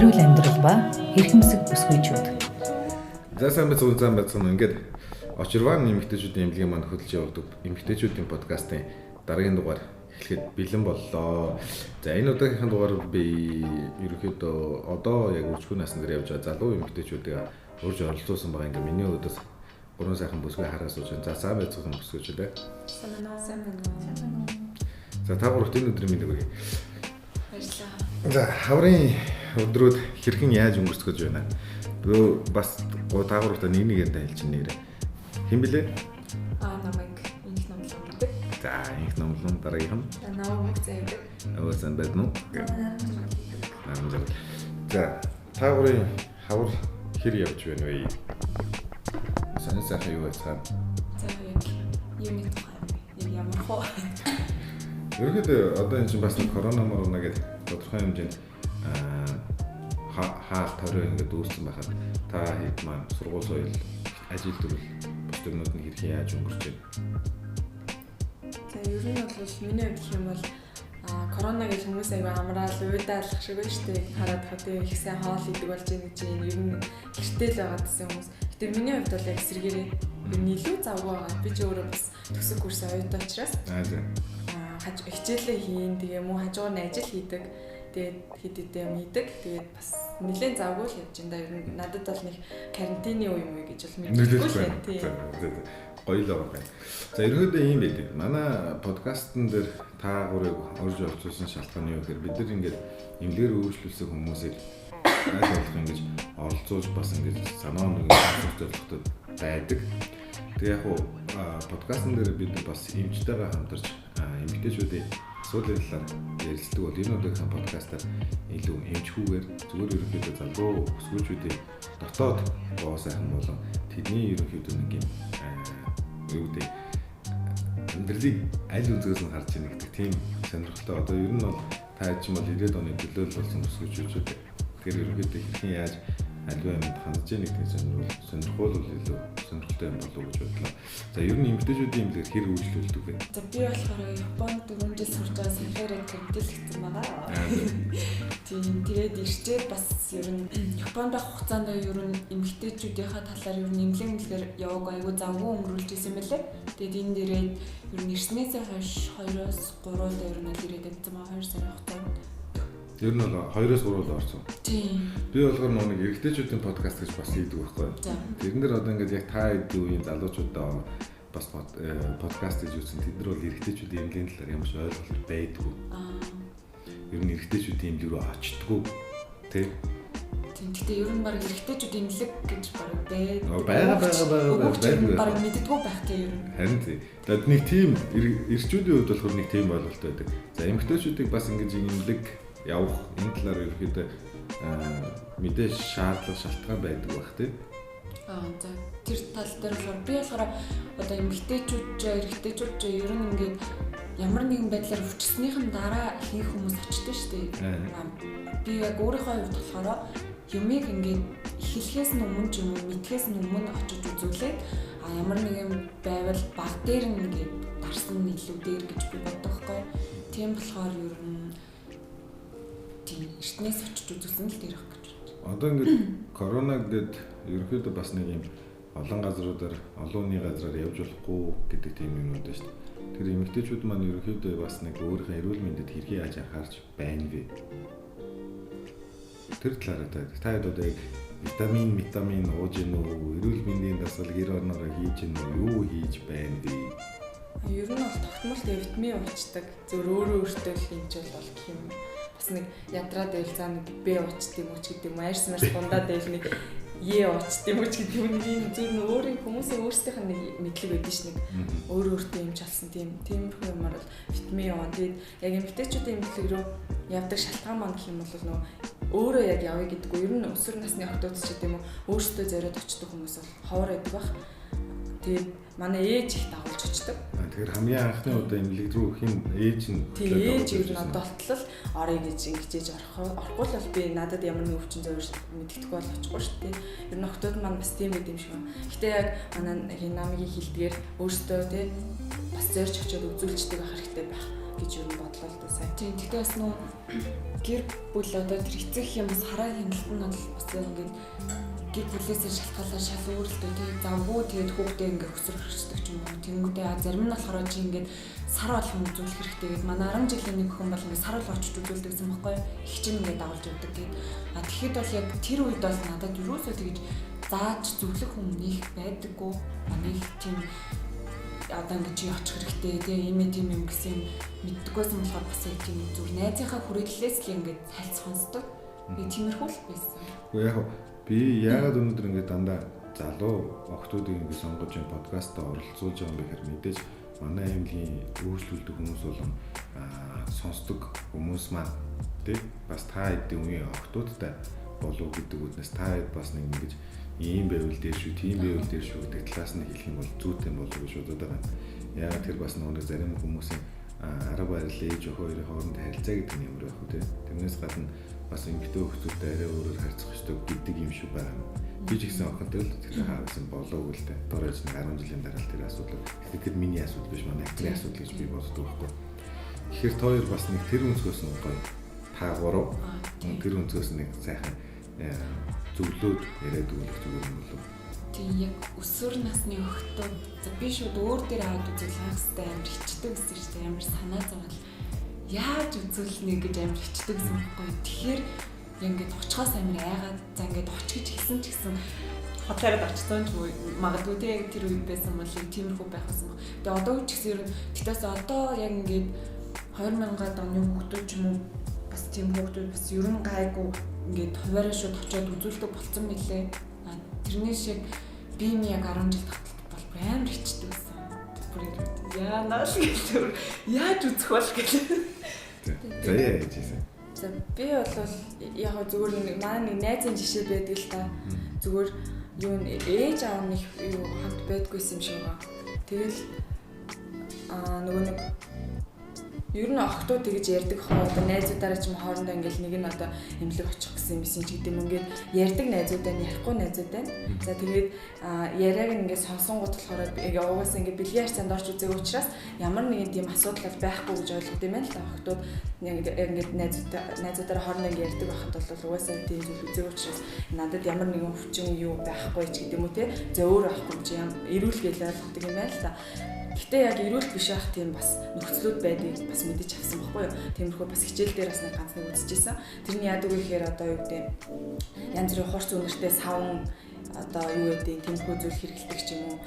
эрүүл амьдрал ба эрхэмсэг бүсгүйчүүд. За сайн байцгаана ингээд очирван эмэгтэйчүүдийн эмнэлгийн манд хөтлж явуулдаг эмэгтэйчүүдийн подкастын дараагийн дугаар эхлэхэд бэлэн боллоо. За энэ удаагийнхын дугаар би ерөнхийдөө одоо яг үржихүүн насны дээр явж байгаа залуу эмэгтэйчүүдийг урьж оролцуулсан байгаа. Ингээд миний өдөөс гурван сайхан бүсгүй хараа сууж байна. За сайн байцгаана бүсгүйчүүд. Сайн байна. За та гуравт энэ өдрийн мэндийг өгье. Баярлалаа. За хаврын өдрүүд хэрхэн яаж өнгөрцгөж байна? Бөө бас та гуравтаа нэг хэлж нэрээ. Хэн блэ? Намайг инх номлон гэдэг. За инх номлон дараагийнх нь. Намайг зайдаг. Өөсөн байна уу? За та гурийн хавар хэр явж байна вэ? Санаа сайхан юу байцгаа? За яг юуны тухай ямар хоо. Ерөнхийдөө одоо энэ чинь бас корона морона гэдэг тодорхой хэмжээнд хаалт хорой ингээд үүссэн байхад та хэд маань сургууль соёл ажил төрөл бус төрнүүд нь хэрхэн яаж өнгөрч байна? За ер нь бол миний хувьд гэх юм бол корона гэж хүмүүс аяга амраал уйдаалах шиг байна шүү дээ. Хараад хатаа их сайн хоол идэг болж байгаа гэж ер нь гэртэл байгаа гэсэн хүмүүс. Гэтэ миний хувьд бол яг сэргээрээ илүү завгүй байгаа. Би ч өөрөө бас төгсөг курс оюутан учраас хичээлээ хийн, тэгээ мөн хажуугаар нь ажил хийдэг. Тэгээд хэд хэдэн юм хийдэг. Тэгээд бас нэлээд завгүй л явж байна. Ер нь надад бол нэг карантины үе юм уу гэж бол мэдгүй л байна. Тийм. Гоё л байгаа. За ерөнхийдөө ийм байдаг. Манай подкастн дээр та гурыг орж орцуулсан шалтгаан юу гэхээр бид нар ингээд эмнэлгээр үйлчлүүлсэн хүмүүсийг аль болох ингэж оролцуулж бас ингэж санаа нэг зорилготой байдаг. Тэгээ яг подкастн дээр бид бас эмчтэйгээ хамтарч эмэгтэйчүүдийн асуудлын талаар ярилцдаг бол энэ удаагийн подкастаар илүү эмчхүүгээр зүгээр ерөнхийдөө залуу бүсгүйчүүдийн дотоод гоо сайхан болон тэдний ерөнхийдөө нэг юм юу гэдэг амьдралыг аль үзээс нь харж ийн гэдэг тийм сонирхолтой. Одоо ер нь бол та хэд ч юм бол 90-ад оны төлөөлөл болсон бүсгүйчүүд. Тэгэхээр ерөнхийдөө хэрхэн яаж альва юмд хандж ийн гэдэг сонирхол илүү сонирхолтой юм болов уу гэж бодлоо. За ер нь эмэгтэйчүүдийн эмнэлгээр хэр үйлчлүүлдэг вэ? За би болохоор Японд 4 жил сурч байгаа санхаараа тэмдэглэсэн байгаа. Тийм тэгээд ирчээд бас ер нь Японд байх хугацаанд ер нь эмэгтэйчүүдийнхаа талаар ер нь эмнэлгээр яваг аягүй завгүй өнгөрүүлж исэн мэлээ. Тэгээд энэ дээрээ ер нь ирснээс хойш 2-3 удаа ер нь ирээд байсан байгаа 2 сарын хугацаанд. Ер нь бол 2-3 удаа орсон. Тийм. Би болохоор нэг эрэгтэйчүүдийн подкаст гэж бас хийдэг байхгүй. Тэрэн дээр одоо ингээд яг та хэд үеийн залуучуудаа бас подкаст хийж үзсэн. Тэд нар бол эрэгтэйчүүдийн эмнэлийн талаар ямар ч ойлголт байдгүй. Ер нь эрэгтэйчүүдийн эмнэлэг рүү очдгоо. Тэ? Тийм. Гэтэ ер нь баг эрэгтэйчүүдийн эмнэлэг гэж баг байгаа. Баг мэддэггүй байх тийм ер нь. Харин тийм. Тэгээд нэг тийм эрчүүдийн хувьд болохоор нэг тийм ойлголт байдаг. За эмэгтэйчүүдийг бас ингэж эмнэлэг явах энэ талаар ерөөхдөө мэдээж шаардлага шалтгаан байдаг байх тийм. За тэр тал дээр болохоор би болохоор одоо эмэгтэйчүүд эрэгтэйчүүд ер нь ингээд ямар нэгэн байдлаар өвчснийхэн дараа хийх хүмүүс очдог шүү дээ. Би яг өөрийнхөө хувьд болохоор юмыг ингээд эхлэхээс нь өмнө ч юм уу мэдхээс нь өмнө очиж үзүүлээд ямар нэгэн байвал баг дээр нь ингээд дарсан илүү дээр гэж би боддог байхгүй. Тийм болохоор ер нь эртнээс очиж үзүүлсэн л дээрх гэж байна. Одоо ингээд корона гэдэг ерөнхийдөө бас нэг юм олон газруудаар олон нийгмийн газраар явж болохгүй гэдэг тийм юм байна шүү дээ. Тэр эмэгтэйчүүд маань ерөнхийдөө бас нэг өөрийнхөө эрүүл мэндэд хэрхэн яаж анхаарч байна вэ? Тэр талаараа та хэд одоо витамин ууж гин үү? Эрүүл мэндийн дасгал гэр орноор хийж гин үү? Юу хийж байна вэ? Ер нь бол тогтмол витамин уучдаг. Зөв өөртөө л хэмжээл бол гэх юм. Бас нэг ядраад байл заа нэг Б уучт юм уу ч гэдэг юм. Айрсмарс дундаад байл нэг Е уучт юм уу ч гэдэг юм. Энэ зөв өөрийн хүмүүсийн өөрсдийнх нь нэг мэдлэг байдаг ш нэг өөртөө юм чалсан тиймэрхүү юмар бол витамин яваа. Тэгээд яг эмэгтэйчүүдийн эмнэлэг рүү явдаг шалтгаан маань гэх юм бол нөө өөрөө яг явъя гэдэггүй. Ер нь өсвөр насны охтууд ч гэдэг юм уу өөртөө зориод очдог хүмүүс бол ховор байдаг бах. Тэгээд манай ээж их дагуулж очдог. Тэгэхээр хамгийн анхны удаа эмнэлэг рүү хэн ээж нь ээж ер нь одоолтлол орё гэж ингэж орохгүй л би надад ямар нэг өвчин зовж мэддэхгүй бол очихгүй шүү дээ. Ер нь охтууд маань бас тийм байд юм шиг байна. Гэтэ яг манай намгийн хилдгээр өөртөө тий бас зорж очиод үзүүлждэг байх хэрэгтэй байх. гэж юу бодлоо л да сая. Тийм тэгтээ бас нөө гэр бүл одоо тэр эцэг юм бас хараа хяналт нь бол бас ингээд гэр бүлээсээ шалтгаалаад шал өөрлөлтөө тийм завгүй тэгээд хүүхдээ ингээд өсөр хөрчдөг ч юм уу. Тэнгүүдээ зарим нь болохоор чи ингээд сар болгон үзүүлэх хэрэгтэй гэдэг. Манай 10 жилийн нэг хүн бол ингээд сар болгон очиж үзүүлдэг гэсэн байхгүй юу? Их чинь ингээд дагуулж өгдөг гэдэг. А тэгэхэд бол яг тэр үед бол надад юусоо тэгж зааж зөвлөх хүн нэг байдаггүй. Нэг тийм одоо ингээд чи очих хэрэгтэй тийм ийм юм гэсэн мэддэггүйсэн болохоор бас яг тийм зүгээр найзынхаа хүрээллээс л ингээд хайлт сонсдог. Би тиймэрхүү л байсан. Гэхдээ яг би яагаад өнөөдөр ингээд дандаа залуу охтуудыг ингээд сонгож энэ подкастаа оролцуулж байгаа юм бэ гэхээр мэдээж манай аймгийн өөрчлөлтөд хүмүүс болон сонсдог хүмүүс маань тий бас та хэдийн үеийн охтуудтай болов гэдэг үднээс та хэд бас нэг ингэж ийм байвал дээр шүү, тийм байвал дээр шүү гэдэг талаас нь хэлэх юм бол зүйтэй болов гэж бодоод байгаа. Яагаад тэр бас нэг зарим хүмүүсийн арга барил ээж хоёрын хооронд харилцаа гэдэг нь ямар байх вэ тий. Тэрнээс гадна бас эмэгтэй хүмүүстэй арай өөрөөр харьцах ёстой гэдэг юм шиг байна. Би ч гэсэн охинтой л тэр хаасан болов уу гэлтэй. Дөрөж нэг 10 жилийн дараа л тэр асуудал. Тэгэхээр миний асуудал биш манай актрийн асуудал гэж би боддог байхгүй. Тэгэхээр хоёр бас нэг тэр өнцгөөс нь гоё та гурав тэр өнцгөөс нэг сайхан зөвлөөд яриад өгөх зүгээр юм болов. Тийм яг өсвөр насны охтууд за би шууд өөр дээр аваад үзэл хангастай амар хичдэг гэсэн чинь амар санаа зовол яаж үзүүлнэ гэж амар хичдэг гэсэн байхгүй. Тэгэхээр ингээд очихоос амар айгаад за ингээд очих гэж хэлсэн ч гэсэн хотлаараа очсон ч магадгүй тийм тэр үед байсан бол тиймэрхүү байх байсан баг. Тэгээ одоо ч гэсэн ер нь тэгтээс одоо яг ингээд 2000-аад оны хүүхдүүд ч юм уу бас тийм хүүхдүүд бас ер нь гайгүй ингээд хуваараа шууд очиод үзүүлдэг болцсон мэлээ. Тэрнээс шиг би яг 10 жил таталт бол амар хичдэг байсан. Бүр яа нааш гэж яаж үзэх бол гэж. За яаж ийсэн. За би бол яг зүгээр нэг манай нэг найзын жишээ байдаг л та. Зүгээр юу ээж аав нэг юу хамт байдгүйсэн юм шиг байгаа. Тэгэл нөгөө нэг ер нь охтууд тэгж ярьдаг хоо одоо найзуудаараа ч юм хоорондоо ингээл нэг нь одоо эмнэлэг очих гэсэн юм шиг гэдэг юм ингээд ярьдаг найзуудаа ярихгүй найзуудаа. За тэгээд яриаг ингээд сонсонгууд болохоор угаасаа ингээд бэлгийн харьцаанд орч үзээгүй учраас ямар нэгэн тийм асуудал байхгүй гэж ойлгод юм байна л та охтууд яг ингээд найзуудаараа хоорондоо ингээд ярьдаг байхад бол угаасаа тийм зүйл үзээгүй учраас надад ямар нэгэн өвчин юу байхгүй ч гэдэг юм уу те. За өөр байхгүй ч юм эрүүл гэж ойлгодог юм байна л та. Гэтэ яг эрүүл биш ах тийм бас нөхцлүүд байдгийг бас мэдэж авсан байхгүй юу. Тиймэрхүү бас хичээл дээр бас нэг ганц нэг үзчихсэн. Тэрний яадаг вэ гэхээр одоо юу гэдэг янз бүрийн хурц үнэртэй савн одоо юу гэдэг тиймэрхүү зүйл хэрэглэдэг ч юм уу.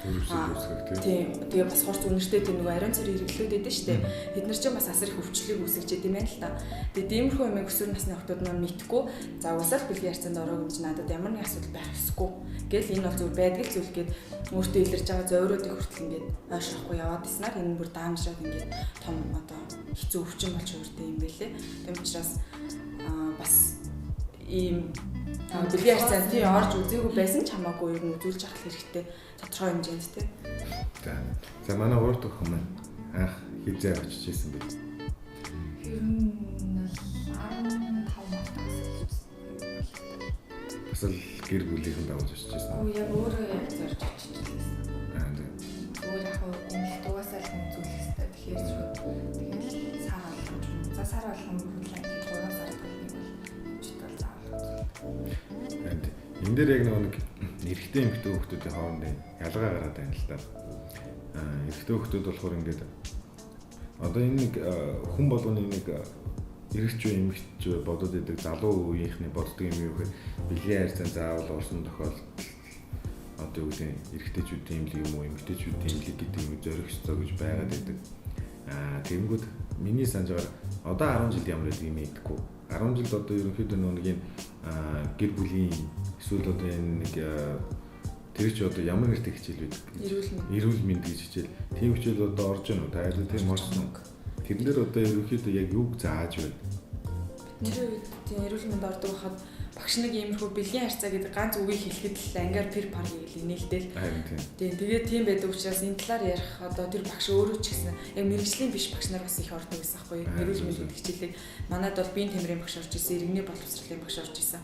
Тийм. Тэгээ бас хурц үнэртэй тийм нэг ариун цэрэг хэрэглээд байдаг шүү дээ. Бид нар ч бас асар их өвчлөлийг үүсгэж идэм байна л та. Тэгээ тиймэрхүү юм өсвөр насны охтууд маань мэдхгүй за уусаал бэлгийн харьцаанд ороо гэж надад ямар нэг асуудал байх ёсгүй. Гэл энэ бол зөв байдаг зүйл гээд өөртөө илэрж байгаа зөөрөөдийг хүртэл ингээд ойшрохгүй яваад иснаар энэ бүр даамжраад ингээд том одоо хэцүү өвчин болж өөртөө юм байлээ. Тийм учраас бас ийм бэлгийн харьцаанд тий орж үзээгүй байсан ч хамаагүй ер нь үзүүлж авах хэрэгтэй тодорхой хэмжээнд тий. За манай урд охин маань анх хизээ очиж ирсэн бэ? Ер нь 15 мартаас бас л гэр бүлийнхэн дагуулж очиж ирсэн. Оо яг өөрөө яг зорж очиж ирсэн. Өөр яг эмэлтугасаа л үзүүлэх хэрэгтэй. Тэгэхээр сар болгон. За сар болгон бүлээ 3 сар гэдэг бол читэл заавал үзүүлэх. Энэ дээр яг нэг эрэгтэй эмэгтэй хүүхдүүдийн хоорондын ялгаа гараад байна л да. Эрэгтэй хүүхдүүд болохоор ингээд одоо энэ нэг хүн болгоны нэг эрэгч үү эмэгч үү бодод идэг залуу үеийнхний боддог юм юу гэхээр бэлгийн харьцаанд заавал орсон тохиолдолд одоо юу гэдэг эрэгтэйчүүдийн имлэг юм уу эмэгтэйчүүдийн имлэг гэдэг юм зорих ёстой гэж байгаад байдаг. Тэгэнгүүт миний санаж байгаа одоо 10 жил ямар байдаг юм ийдэггүй. 10 жилд одоо ерөнхийдөө нэг юм гэр бүлийн эсвэл одоо энэ нэг тэр чи одоо ямар нэртэй хичээл байдаг гэж эрүүл мэнд гэж хичээл тийм хичээл одоо орж байна уу та тийм орсон. Тэрэн дээр одоо ерөнхийдөө яг юг зааж байна. Тэр үед тийм эрүүл мэнд ордог байхад багш нэг иймэрхүү бэлгийн харьцаа гэдэг ганц үгийг хэлэхэд л ангиар пер пар хийгээл нээлтэл. Тэгээд тийм байдаг учраас энэ талаар ярих одоо тэр багш өөрөө ч гэсэн яг мэрэгжлийн биш багш нар бас их ордог гэсэн байхгүй юу. Эрүүл мэндийн хичээлийг манайд бол биеийн тэмрийн багш орж ирсэн, иргэний боловсролын багш орж ирсэн.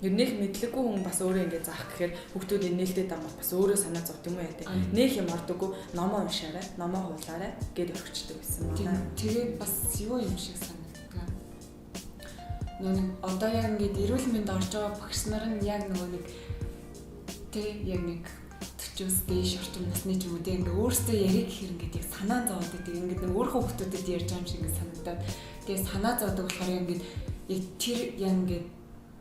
Ер нь мэдлэггүй хүн бас өөрөө ингэ заах гэхээр хүүхдүүд энэ нээлттэй дамж бас өөрөө санаа зовт юм уу яа тий. Нэг юм ордоггүй номоо уншаарай, номоо хуулаарай гэд өгчдөг гэсэн байна. Тэгээд бас юу юм шиг санагддаг. Нэг одоо яг ингээд эрүүл мэнд орж байгаа багш нар нь яг нөгөө нэг тий яг нэг 40-с дээш орчим насны ч юм уу тий ингээд өөрсдөө ярих гэхээр ингээд яг санаа зовоод байдаг. Ингээд нэг өөрөө хүүхдүүдэд ярьж байгаа юм шиг ингээд санагдаад. Тэгээд санаа зовдог болохоор ингээд яг тэр яг ингээд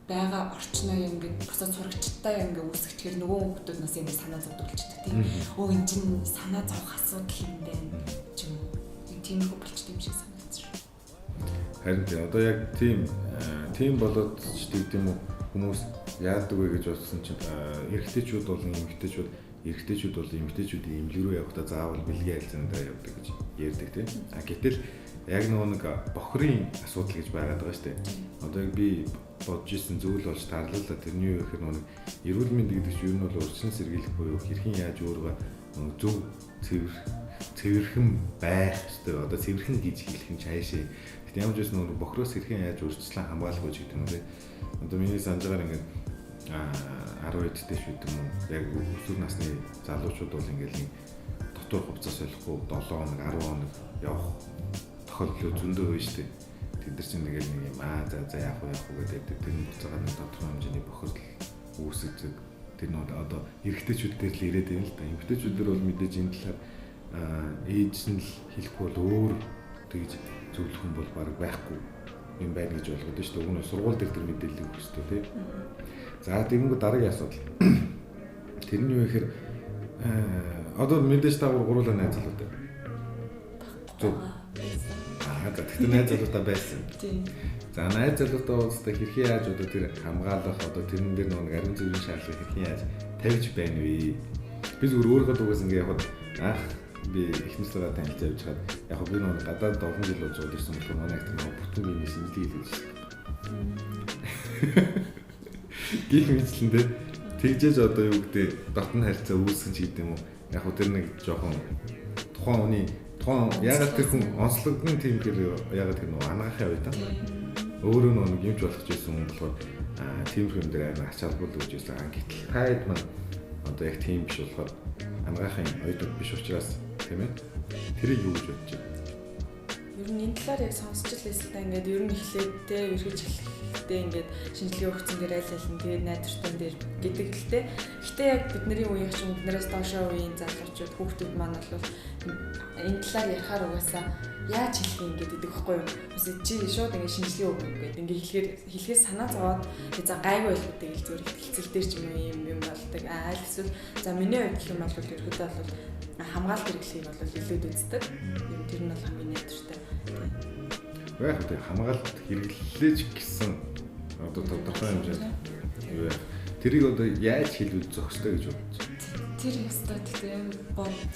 байгаа орчноо яг ингээд босоод сурагчтай яг ингээд үүсгэчихээр нөгөө хүүхдүүд нас ингээд санаа зовдог болчихдог тий. Өө эн чинь санаа зовох асуудал юм байна ч юм уу. Тийм их болчихдог юм шиг санагдаж байна. Харин одоо яг тийм болоод ч тийм үү хүмүүс яадаг вэ гэж бодсон чинь эрэгтэйчүүд бол эмэгтэйчүүдийн имлэг рүү явахдаа заавал бэлгийн айлцаандаа явдаг гэж ярьдаг тийм. Гэтэл яг нэг бохрын асуудал гэж байгаад байгаа шүү дээ. Одоо яг би бодож ирсэн зүйл болж таарлалаа тэрний юу гэхээр нэг эрүүл мэнд гэдэг чинь юу нь бол урьдчилан сэргийлэх буюу хэрхэн яаж өөрийгөө зөв цэвэрхэн байх хэрэгтэй. Одоо цэвэрхэн гэж хэлэх юм цаашаа. Гэтэл ямар ч байсан нэг бохроос хэрхэн яаж урьдчилан хамгаалах вэ гэдэг юм бэ. Одоо миний санджаагаар ингээд 10 эдтэй шүү дээ юм уу. Яг өсвөр насны залуучууд бол ингээд нэг дотор хувцас солихгүй 7 хоног 10 хоног явах тохиолдол зөндөө байна шүү дээ. Тэд нар чинь нэг юм за яах вэ гэдэг тэр буцаагаар нэг тодорхой хэмжээний бохирдол үүсгэж тэр нь одоо эрэгтэйчүүд дээр л ирээд байна л да. Эмэгтэйчүүд дээр бол мэдээж энэ талаар ээж нь л хэлэхгүй бол өөр тэгж зөвлөх хүн бол баг байхгүй юм байна гэж ойлгоод шүү дээ. Өгнө сургууль дээр тэр мэдээлэл өгөх хэрэгтэй тийм. За тэгэнгүүт дараагийн асуудал. Тэр нь юу гэхээр одоо мэдээж та гурлаа найз залуутай. Зөв. Тэгэхээр найз залуутай байсан. Тийм. За найз залуутай уулзтаа хэрхэн яаж одоо тэр хамгаалах одоо тэрэн дээр нэг ариун цэврийн шаардлага хэрхэн яаж тавьж байна вэ? Би зүгээр өөрөөр дугаас ингэ явахад би ихнээсээ танилцж явж хаад яг би нэг гадаад 7 жил болж ирсэн болохоор манай их нэг бүтэн биений шинжилгээ хийж байна. Гэх мэтлэндээ тэгжээж одоо юу гэдэг дотн харьцаа үүсгэн ч гэдэг юм уу. Яг тэр нэг жоохон тухайн ягаад тэр хүн онцлогдсон тийм хэрэг ягаад тэр нэг анагаахын үед өөрөө нэг юмч болох гэсэн юм болохоор тийм хүн дээр амар ачаалбал өгч байсан. Гэтэл таад маань одоо яг тийм биш болохоор анагаахын үед биш учраас тийм ээ. Тэрийг юу гэж бодож байна? Ер нь энэ талаар яг сонсч л байсан та ингээд ер нь эхлээд те эргэж эхлэхдээ ингээд шинжилгээ өгсөн дээр айл аль нь тэгээд найдвартай дээр гэдэг л те. Гэтэ яг бидний үеийн ч юм биднээс доошоо үеийн залуучууд хүүхдүүд маань бол энэ талаар ярихаар угаасаа яаж хэлэх юм гэдэг байхгүй юу? Үгүй чи шууд ингээд шинжилгээ өгөх гэдэг ингээд хэлэхээс санаа зовоод за гайгүй байх гэдэг л зөв ихтэлцэл дээр ч юм болдог. Аль эсвэл за миний хувьд юм бол ерөөдөө бол хамгаалалт хэрэглэхийг бол илүүд үздэг. Тэр нь бол хамгийн найдвартай. Яг тийм хамгаалалт хэрэглэлээч гэсэн одоо тодорхой хэмжээнд юу яа. Тэрийг одоо яаж хэлүүл зохистой гэж бодож байна. Тэр ястаа тийм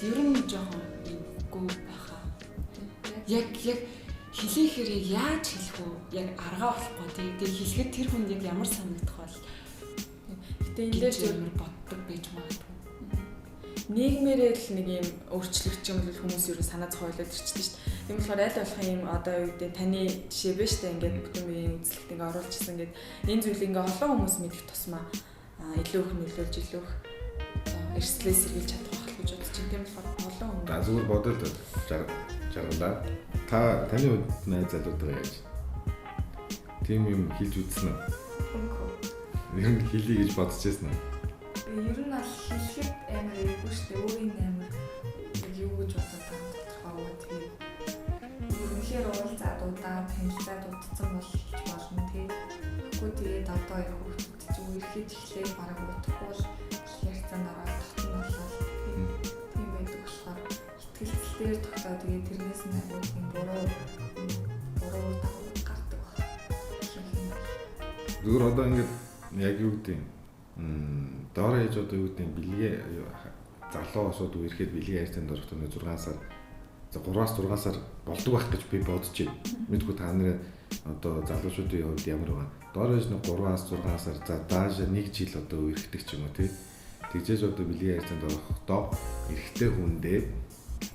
ер нь жоохон гоо байхаа. Яг хэлэхээр яаж хэлэх вэ? Яг аргаа болохгүй тийм. Тэгээ хэлэхэд тэр хүнд яг ямар санагдах бол. Гэтэ энэ дээр ямар боддог байж магадгүй. Нийгмээрээ л нэг юм өөрчлөгч юм бол хүмүүс юу санаа зовоолоод ирчихсэн шүү дээ. Тийм болохоор аль болох юм одоо юу гэдэг таны жишээ биш үү ингээд бүтэн биеийн үзлэгт ингээд оруулчихсан ингээд энэ зүйлийг ингээд олон хүмүүс мэдэх тусмаа илүү их нөлөөлж илүү их эрсдлээ сэргийлж чадах байх гэж бодож байна. Тийм болохоор олон хүмүүс. За зүгээр бодоод жаргалаа. Таны хувьд найз залуудаа яаж? Тийм юм хэлж үзсэн үү? Үгүй. Юм хэлье гэж бодож байсан уу? Ер нь аль хэлэхэд амар эвгүй шүү дээ. Өөрийн амар юу гэж бодоод байгаа тодорхой. Тэгээд үнэхээр уулзаадуудаа танилцаад удацсан болж болно тий. Тэгэхгүй тэгээд одоо яг хүүхдүүд чинь үерхэд эхлээд бараг удахгүй л ярьцаанд ороод татна болол тийм байдаг болохоор ихтгэлцэл дээр тогтоо тэгээд тэрнээс нь агуулгын буруу гардаг баг. Зүгээр одоо ингээд яг юу гэдэг юм доор ээж одоо юу гэдэг бэлгээ залуу осууд үерхэд бэлгийн хайрцаанд орох තුны 6 сар 3-аас 6 сар болдог байх гэж би бодож байна. Мэдгүй та нарын одоо залуучуудын хувьд ямар байгаа. Доор ээж нэг 3-аас 6 сар за дааж 1 жил одоо үерхдэг ч юм уу тий. Тэгжээж одоо бэлгийн хайрцаанд орохдоо эрэгтэй хүндээ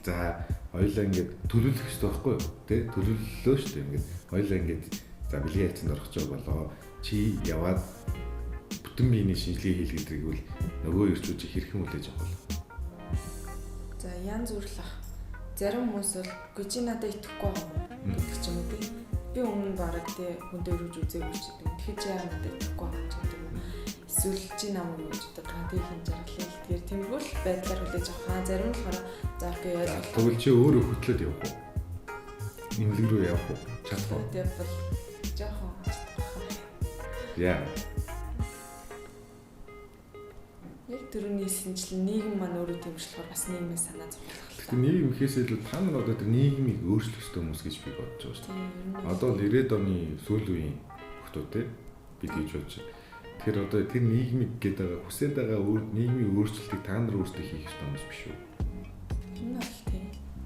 за хоёулаа ингээд төлөвлөх хэрэгтэй байхгүй юу тий. Төлөвлөлөө шүү дээ ингээд хоёулаа ингээд за бэлгийн хайрцаанд орох гэж болоо чи яваад бүтэн биений шинжилгээ хийх гэдгийг бол нөгөө ирчүүд хэрхэн хүлээж авах вэ? За янз бүрлэх. Зарим хүмүүс бол үгүй чи надад итгэхгүй байгаа юм гэдэг ч юм уу тий. Би өмнө бараг тий хүндээ өргөж үзээгүй ч гэдэг. Тэгэхээр чи яагаад надад итгэхгүй байгаа ч гэдэг юм. Эсвэл чи намайг юу гэж боддог тий хин жаргалыг. Тэгэхээр тиймэрхүүл байдлаар хүлээж авах. Зарим нь болохоор заахгүй ойлгох. Тэгвэл чи өөрөө хөтлөөд явах уу? Имлэг рүү явах уу? Чадах уу? Тэгээд бол жоохон Яа. яг түрүүний сэнжлэн нийгэм маань өөрөө тэмцлэхээр бас нийгмийн санаа зовлох. Тэгэхээр нийгэм ихээсээ илүү та нар одоо тэр нийгмийг өөрчлөх ёстой хүмүүс гэж би бодож байгаа шүү дээ. Одоо л 90-ад оны сүүл үеийн хүмүүс те бид гэж бодож байна. Тэгэхээр одоо тэр нийгмийг гээд байгаа хүсээд байгаа нийгмийн өөрчлөлтийг та нар өөрсдөө хийх ёстой хүмүүс биш үү? Энэ бол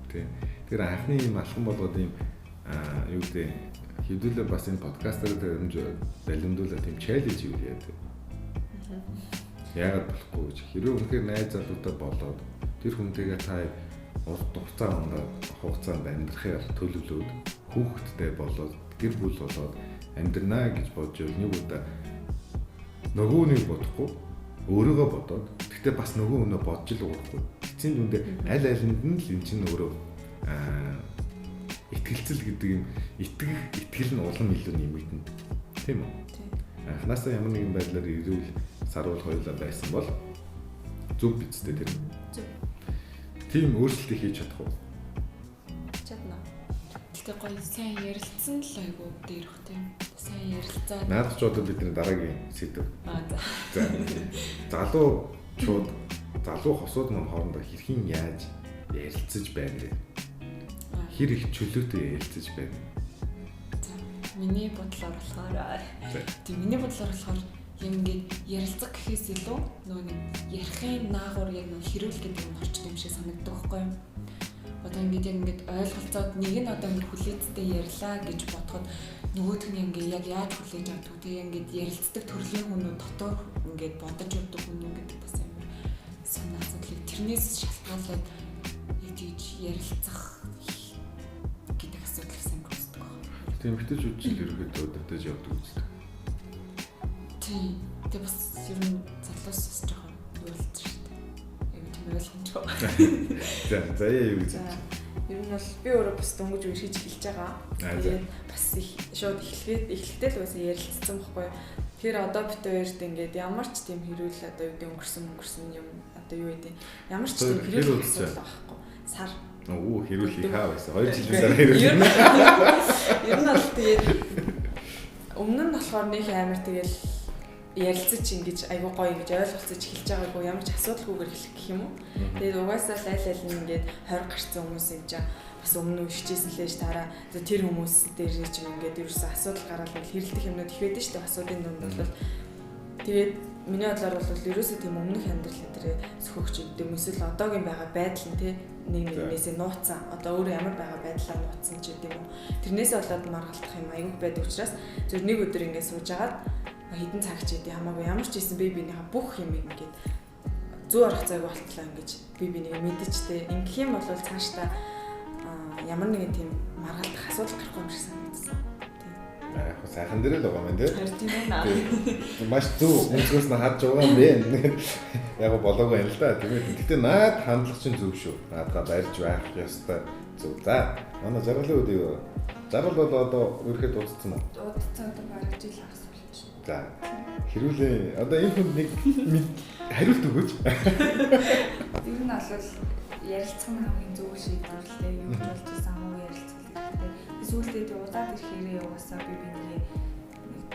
тийм. Тэр анхны юм алхам болгоод юм юу гэдэг хэдүүлээ бас энэ подкастаар далимдуулаад тийм чаленж юу яа гэдэг. Яагаад болохгүй гэж хэрвээ үнэхээр найз залуутай болоод тэр хүнтэйгээ та урт хугацаанд амьдрахаар төлөвлөөд хүүхэдтэй болоод гэр бүл болоод амьдрнаа гэж бодож нэг удаа нөгөөнийг бодохгүй өөрийгөө бодоод гэхдээ бас нөгөө өнөө бодж л уухгүй. Эцсийн дүндээ аль алинд нь л эн чинь өөрөө итгэлцэл гэдэг юм итгэл нь улам илүү нэмэгдэнэ. Тийм үү? Анхнаасаа ямар нэгэн байдлаар ирүүл саруул хоёулаа байсан бол зөв бицтэй тэр. Зөв. Тийм өөрчлөлт хийж чадах уу? Чадна. Гэтэ гоё сайн ярилцсан л айгу дээрх тийм. Сайн ярилцаад. Наадах ч одоо бидний дараагийн сэдв. За. Залуу хосууд маань хоорондоо хэрхэн яаж ярилцаж байна вэ? Хэр их чөлөөтэй ярилцаж байна. За. Миний бодлоор болохоор миний бодлоор болохоор юм ингээд ярилцах гэхээс илүү нөгөө нэг ярихын наагур яг нөгөө хэрүүл гэдэг юм орчд юм шиг санагддаг байхгүй юу? Одоо ингээд ойлголцоод нэг нь одоо ингээд хүлээцтэй ярьлаа гэж бодоход нөгөөх нь ингээд яг яаж хүлээж авдаг тийм ингээд ярилцдаг төрлийн хүмүүс дотор ингээд бодож явдаг хүмүүс гэдэг бас амар санаа зовлыг тэрнээс шалтгаалаад яг тийж ярилцах гэдэг асуудал сан гүйцэтгэв. Тийм ихтэйчүүд ч ерөөхдөө өдөртөж явдаг үздэг. Тийм. Тэгээ бас ер нь залуус бас жоохон үйлдэж шүү дээ. Яг тийм ойлгомжтой. За яа юу гэж. Ер нь бол би өөрөө бас дөнгөж үргэлж хэлж байгаа. Тэгээд бас их шууд эхлэхдээ л байсан ярилцсан байхгүй юу. Тэгэхээр одоо бит хоёрт ингээд ямар ч тийм хэрүүл одоо юу гэдэг өнгөрсөн юм одоо юу гэдэг ямар ч тийм хэрүүл асуудал байхгүй. Сар хэрүүл хаа байсан. 2 жилийн дараа хэрүүл. Ер нь бол тэгээд өмнө нь болохоор нэг амар тэгэл ярилцаж ингэж айгуу гоё ингэж ойлголцож эхэлж байгаагүй ямар ч асуудалгүйгээр эхлэх гэх юм уу. Тэгээд угаасаа аль нь ингээд 20 гарсан хүмүүс юм чаа бас өмнө нь хичээсэн лээж тараа тэр хүмүүс дээр ч юм ингээд ерөөсөө асуудал гараад хэрэлдэх юмнууд их байдаг шүү дээ. Асуудын дунд бол тэгээд миний бодлоор бол ерөөсөө тийм өмнөх амьдрал дээр сөхөгч юм эсвэл одоогийн байгаа байдал нь нэг нэгнээсээ нууцсан одоо өөрөө ямар байгаа байдлаар нууцсан ч гэдэг юм уу. Тэрнээсээ болоод маргалдах юм аюул байдаг учраас зөв нэг өдөр ингээд сууж агаад хэдэн цаг ч гэдэг хамаагүй ямар ч байсан бибинийхээ бүх юм ингээд зүү орох цаг болтлоо ингэж бибинийг мэдчихтэй. Ингэх юм бол цаашдаа ямар нэгэн тийм маргалдах асуудал гарахгүй юм шиг санагдсан. Яг сайхан дээрээ л байгаа юм тий. Харин тийм ээ. Маш зөв өнцгөөс нь хадж байгаа юм бэ. Яг болоогүй юм л да. Тэгтээ наад хандлага чинь зөв шүү. Наадгаа барьж байх ёстой зөв. За манай жаргалын үед юу? Жаргал бол одоо өөрөөхөө дууссан уу? Дууссан одоо бараг жил хагас болж байна. За хэрүүлээ одоо энэ хүнд нэг хариулт өгөөч. Тэр нь бол ярилцсан хамгийн зөв шийдвэр л дээ. Юу болж байсан хамаагүй ярилцсан гэдэг. Сүүлдээ удаад ирэхээрээ угаасаа би бинийг нэг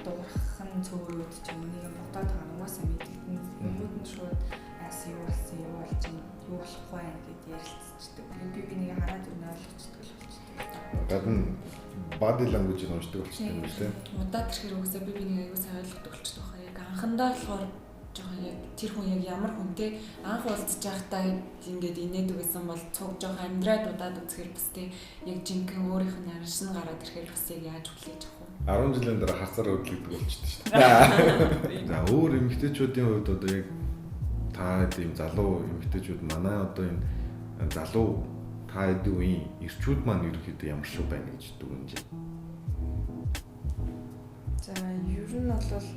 дуурах нь цөөрөөд ч юм нэг бодоод байгаа угаасаа мэдэгдэн. Юмуд нь шууд аас юу болсон юу болж юм юу болохгүй байх гэд ярилцчихдаг. Би бинийг хараад өгнө ойлгочдөг л болчихдог. Гадна body language-ийг уншдаг болчихсон юм шүү дээ. Удаад ирэхээр угаасаа би бинийг аягүй сайн ойлгодог болчихдог байна. Яг анхандаа болохоор жоохон яг тэр хүн яг ямар хүнтэй анх уулзж байхдаа ингээд инээдэг байсан бол цуг жоохон амьдраад удаад үзэхэр бас тийм яг жинхэнэ өөрийнх нь аршин гараад ирэхээр бас яг яаж хүлээж авах вэ? 10 жилийн дараа хацаар хөдлөгдөг болчихсон шүү дээ. За өөр эмэгтэйчүүдийн хувьд одоо яг та ийм залуу эмэгтэйчүүд манай одоо энэ залуу та эдийн үеийн ирчүүд маань ерөөхдөө ямар шүү байна гэж дүгнэж байна. За ер нь бол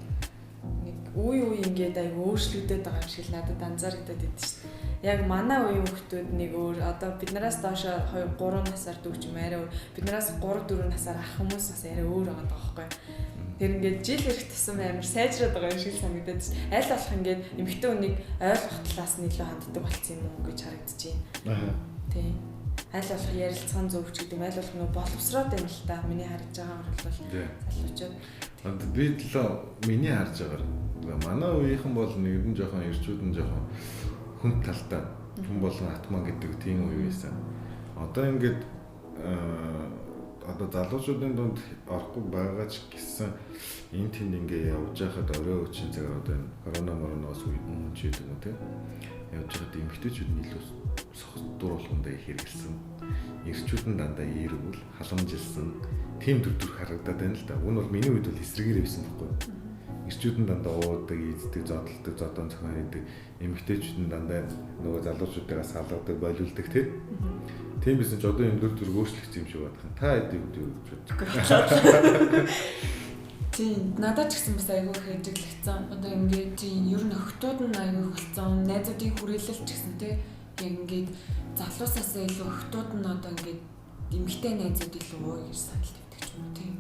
нэг үе ингээд аяг өөрчлөгдөд байгаа юм шиг надад анзаарэгдээд байдаг шүү дээ. Яг манай үеийн хүүхдүүд нэг өөр одоо биднээс доош 2 3 насаар дүүч юм арай өөр биднээс 3 4 насаар ах хүмүүс бас арай өөр байгаа байхгүй. Тэр ингээд жил ирэх тусам амар сайжраад байгаа юм шиг санагдаад шүү дээ. Аль болох ингээд эмэгтэй хүнийг ойлгох талаас нь илүү ханддаг болсон юм уу гэж харагдаж байна. Тийм. Аль болох ярилцсан зөв ч гэдэг юм аль болох нөө боловсроод байна л та миний харж байгаагаар бол залуучууд. Би л миний харж байгаагаар манай үеийнхэн бол нэг нь жоохон ирчүүд нь жоохон хүн талтай хүн болон атман гэдэг тийм үе байсан. Одоо ингээд одоо залуучуудын дунд орохгүй байгаа ч гэсэн энэ тэнд ингээ явж байхад орой өчийн цагаар одоо коронавироос үе ч гэдэг юм те явж байхад эмэгтэйчүүд илүү дуруулахундаа их хэрэгэлсэн. Ирчүүд нь дандаа eerвэл халамжилсан тийм төр харагдаад байна л да. Уг нь бол миний үед бол эсрэгээр байсан байхгүй. Ирчүүд нь дандаа уудаг, ийддэг, зодтолдог, зодон цохон хийдэг. Эмэгтэйчүүд нь дандаа нөгөө залуучуудаас салгадаг, болиулдаг тийм байсан ч одоо энэ төр өөрчлөгдсөн юм шиг байна. Та хэдий үү гэж. Тийм, надад ч гэсэн бас айгүй хэжиглэгцэн. Одоо ингээд тийм ер нь охтууд нь айгүй хөлцөн, найзуудын хүрээлэл ч гэсэн тийм яг ингээд залуусаасаа илүү охтууд нь одоо ингээд эмэгтэй найзууд илүү ууй гэж санал тавьдаг ч юм уу тийм.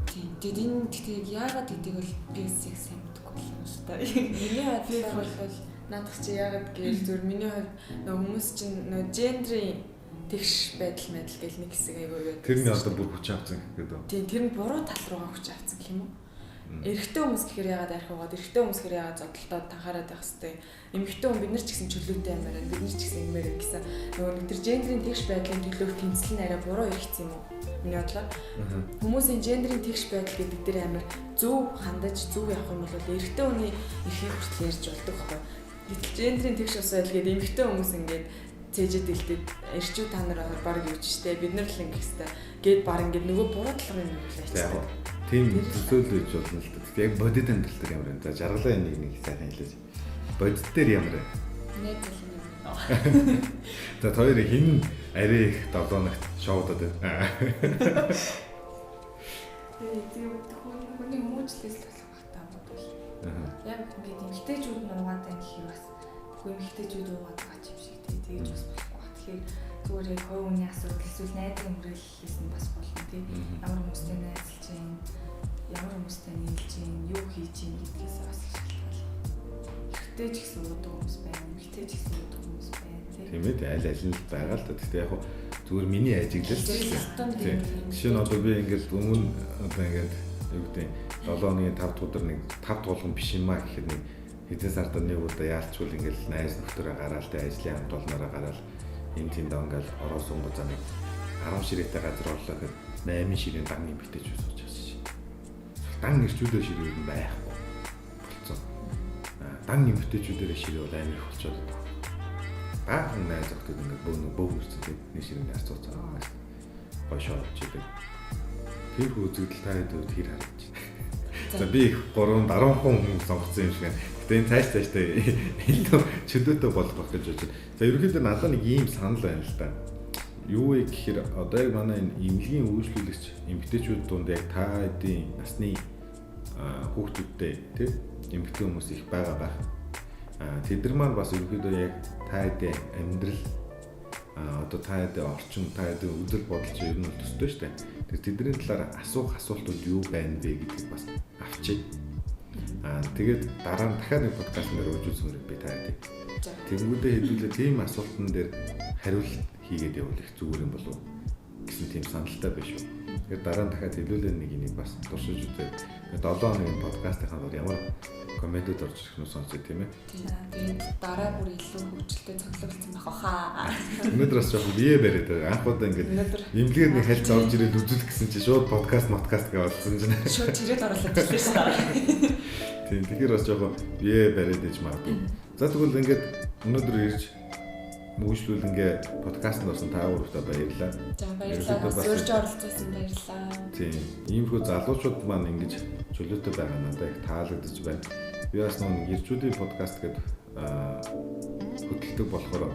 Тийм. Тэгээд яагаад гэдгийг бол би их сайн мэдэхгүй юм шүү дээ. Миний бодлоор бол надад чи яагаад гэвэл зөв миний хувьд нөгөө хүмүүс чинь нөгөө гендрийн тэгш байдал мэдл гэл нэг хэсэг айгүй байдаг. Тэр нь одоо бүр хүч авсан гэдэг үү? Тийм, тэр нь буруу тал руугаа хүч авсан гэх юм уу? Эрэгтэй хүмүүс гэхээр яагаад арих угаад, эрэгтэй хүмүүс гэхээр яагаад зодтолдоод танхаараад байх хэвээр. Эмэгтэй хүн бид нар ч гэсэн чөлөөтэй юмараа, бид нар ч гэсэн юмэр гэсэн. Нөгөө нэг тэр гендрийн тэгш байдлын төлөөх тэмцэл нь арай буруу ирсэн юм уу? Миний бодлоор. Хүмүүсийн гендрийн тэгш байдал гэдэг дээр амар зөв хандаж, зөв явах юм бол эрэгтэй хүний эрхийг хүртэл ярьж болдог байхгүй. Гэтэл гендрийн тэгш ус байл гэдэг эмэгтэй хүмүүс ингээд цээжэд илтэд эрчүү та нар баг юуч штэ бид нар л ингэх хэвээр гээд баг ингээд нөгөө буруу талаар юм хэлээч. Тийм төсөөлөж болно л дээ. Яг бодит амьдрал дээр ямар юм. За жаргалаа нэг сайхан хэлээж. Бодит дээр ямар вэ? Нэг зүйл юм. За хоёр хин арай их долооногт шоудод байна. Тэгээд хүний хүмүүжлээс л болох багтаа бодвол. Яг ингээд эмэгтэйчүүд нь уугаад байх юм бас. Эмэгтэйчүүд уугаад байгаа юм шиг тэгж бас болохгүй ба. Тэгэхээр зүгээр яг хувь хүний асуудал эсвэл найзын хүрээллээс нь бас болно тийм. Ямар хүмүүстэй найзалж чинь, ямар хүмүүстэй нийлж чинь, юу хийж чинь гэдгээс бас шалтгаална. Эмэгтэй ч гэсэн уудаг хүмүүс байна, эмэгтэй ч гэсэн уудаг хүмүүс байна тийм. Тийм ээ аль аль нь байгаа л да. Гэхдээ яг зүгээр миний ажиглал тийм. Жишээ нь одоо би ингээд өмнө одоо ингээд юу гэдэг 7 оны 5 дахь өдөр нэг 5 туулган биш юм аа гэхэд нэг хэдэн сард нэг удаа яалчвал ингээд найз нөхдөөрөө гараал тэ ажлын хамт олноороо гараал энэ тийм донгээл орос онгоцоо нэг 10 ширээтэй газар орлоо гэхэд 8 ширээн дан эмэгтэй ч сууж байгаа шин. Дан ирчүүдээр ширээ нь байхгүй болцсон. Дан эмэгтэйчүүдээр ширээ бол амар их болчиход байна. Баахан найз охтууд ингээд бөөнө үрцэн тийм нэг ширээний харцууц байгаа. Гошоо чидэг. Тэр хөөцөдөл та хэд хэр харж байна. За би 3 10 хүн сонгоцсон юм шиг байна. Гэтэ энэ цааш илүү чөлөөтэй болох гэж бодож байна. За ерөнхийдөө надад нэг ийм санал байна л да. Юу вэ гэхээр одоо яг манай энэ эмнэлгийн үйлчлүүлэгч эмэгтэйчүүд дунд яг та хэдийн насны хүүхдүүдтэй тийм эмэгтэй хүмүүс их байгаа байх. Тэд нар маань бас ерөнхийдөө яг та хэдийн амьдрал одоо та хэдийн орчин та хэдийн үзэл бодол чинь ер нь төстэй шүү дээ. Тэдний талаар асуух асуултууд юу байна вэ гэдгийг бас авчиг. Тэгээд дараа нь дахиад нэг подкаст дээр үргэлжлүүлсэн би та хэдийн. Тэнгүүдээ хэдүүлээ тийм асуултан дээр хариулт хийгээд явуул их зүгээр юм болов гэсэн тийм саналтай байна шүү. Тэгээд дараа нь дахиад хэлүүлээ нэг энийг бас туршиж үзээ. 7 хоногийн подкастынхаа дор ямар комментүүд орж ирэх нь сонсоо тийм ээ. Тэгээд дараа бүр илүү хөгжилтэй цоглогдсон байх хаа. Өнөөдөр бас жоохон бие бариад анхудаа ингээд имлэгээр нэг хальц орж ирээд үзүүлэх гэсэн чинь шууд подкаст гэж болсон чинь. Шууд чирээд оруулаад ирлээ шүү дээ. Тийм тэгэхээр бас жоохон бие бариад иж магадгүй. За тэгвэл ингээд өнөөдөр ирж мөглүүлэнгээ подкастт орсон та бүхэнд баярлалаа. За баярлалаа. Урьж оролцсон баярлалаа. Тийм. Иймэрхүү залуучууд маань ингэж чөлөөтэй байгаа надад их таалагдж байна. Би бас нэг ирчүүдийн подкаст гэдэг хөтэлдэг болохоор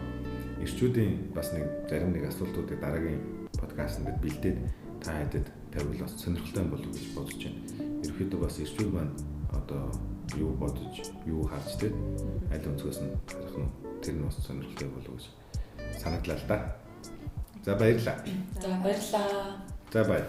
ирчүүдийн бас нэг зарим нэг асуултуудыг дараагийн подкастт бэлдээд та хэдэд тавьвал бас сонирхолтой болов уу гэж бодож байна. Ерөнхийдөө бас ирчүүд маань одоо юу бодож, юу харж тэ аль өнцгөөс нь харах нь тэр нь бас сонирхолтой болов гэж санагдлаа л да. За баярлалаа. За баярлалаа. За баяр.